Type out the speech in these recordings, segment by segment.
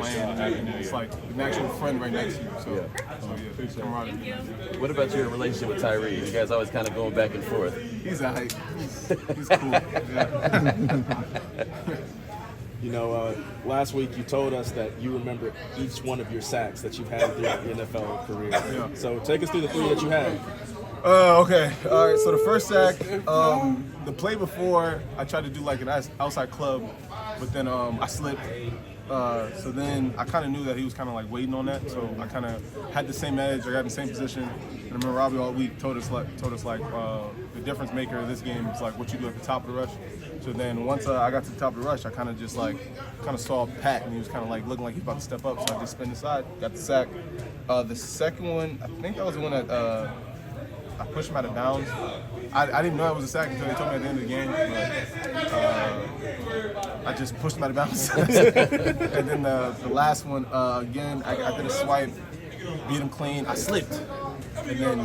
playing, and it's like an actual friend right next to you. So, yeah, camaraderie. What about your relationship with Tyree? You guys always kind of going back and forth. He's alright. He's cool. Yeah. You know, last week you told us that you remember each one of your sacks that you've had throughout your NFL career. Yeah. So take us through the 3 that you had. Okay. All right. So the first sack, the play before, I tried to do like an outside club, but then I slipped. So then I kind of knew that he was kind of like waiting on that. So I kind of had the same edge. I got in the same position. And I remember Robbie all week told us the difference maker of this game is like what you do at the top of the rush. So then once I got to the top of the rush, I kind of saw Pat, and he was kind of like looking like he was about to step up. So I just spin aside, got the sack. The second one, I think that was the one that I pushed him out of bounds. I didn't know it was a sack until they told me at the end of the game. But, I just pushed him out of bounds. And then the last one, again, I did a swipe, beat him clean. I slipped. And then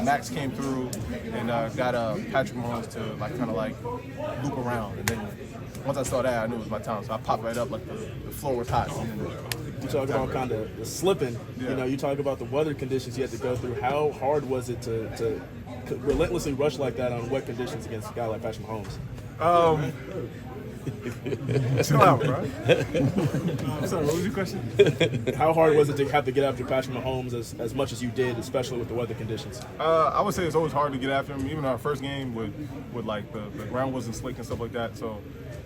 Maxx came through and got Patrick Mahomes to kind of loop around. And then once I saw that, I knew it was my time. So I popped right up like the floor was hot. And then, You talk about kind of the slipping. Yeah. You know, you talk about the weather conditions you had to go through. How hard was it to relentlessly rush like that on wet conditions against a guy like Patrick Mahomes? Chill out, bro. I'm sorry, what was your question? How hard was it to have to get after Patrick Mahomes as much as you did, especially with the weather conditions? I would say it's always hard to get after him. Even our first game with like the ground wasn't slick and stuff like that. So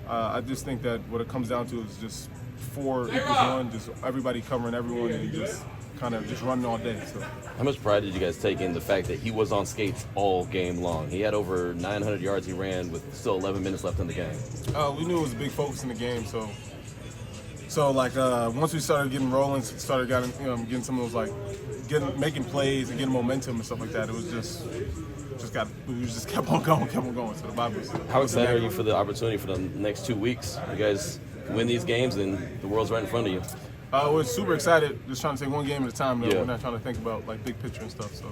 I just think that what it comes down to is just 4 equals 1, just everybody covering everyone, and you just kind of just running all day. So. How much pride did you guys take in the fact that he was on skates all game long? He had over 900 yards he ran with still 11 minutes left in the game. We knew it was a big focus in the game, so once we started getting rolling, started getting some of those making plays and getting momentum and stuff like that, it was we just kept on going. So the vibe was. How excited are you for the opportunity for the next 2 weeks? You guys win these games and the world's right in front of you. We're super excited. Just trying to take one game at a time. Though. Yeah. We're not trying to think about big picture and stuff. So.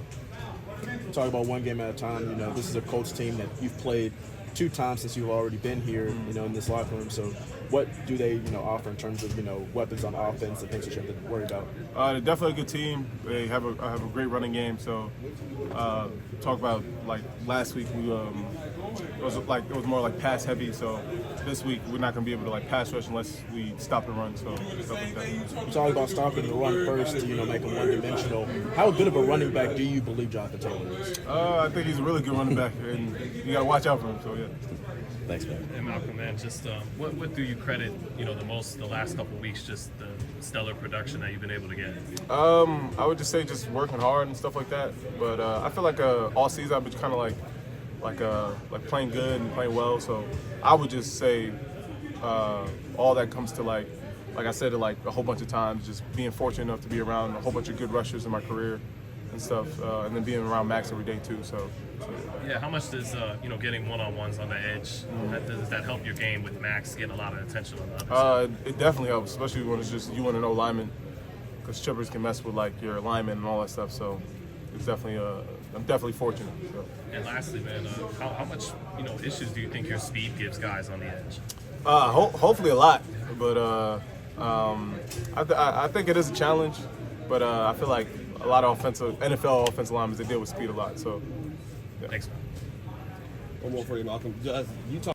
Talk about one game at a time. You know, this is a Colts team that you've played 2 times since you've already been here. You know, in this locker room. So, what do they offer in terms of weapons on offense and things that you have to worry about? They're definitely a good team. They have a great running game. So, talk about last week it was more like pass heavy. So this week we're not going to be able to pass rush unless we stop the run. So stuff like that. You talk about stopping the run first to make them one-dimensional. How good of a running back do you believe Jonathan Taylor is? I think he's a really good running back, and you got to watch out for him. So yeah. Thanks, man. And Malcolm, man, just what do you credit the most the last couple of weeks? Just the stellar production that you've been able to get. I would just say just working hard and stuff like that. But I feel like all season I've been kind of like playing good and playing well. So I would just say all that comes to like I said it a whole bunch of times, just being fortunate enough to be around a whole bunch of good rushers in my career and stuff, and then being around Maxx every day too. So yeah, how much does getting one-on-ones on the edge does that help your game with Maxx getting a lot of attention on the other side? It definitely helps, especially when it's just you and an O lineman, because chippers can mess with your alignment and all that stuff. So it's definitely I'm definitely fortunate. So. And lastly, man, how much issues do you think your speed gives guys on the edge? Hopefully a lot, but I think it is a challenge. But I feel like a lot of NFL offensive linemen, they deal with speed a lot. So, yeah. Thanks, man. One more for you, Malcolm. You talk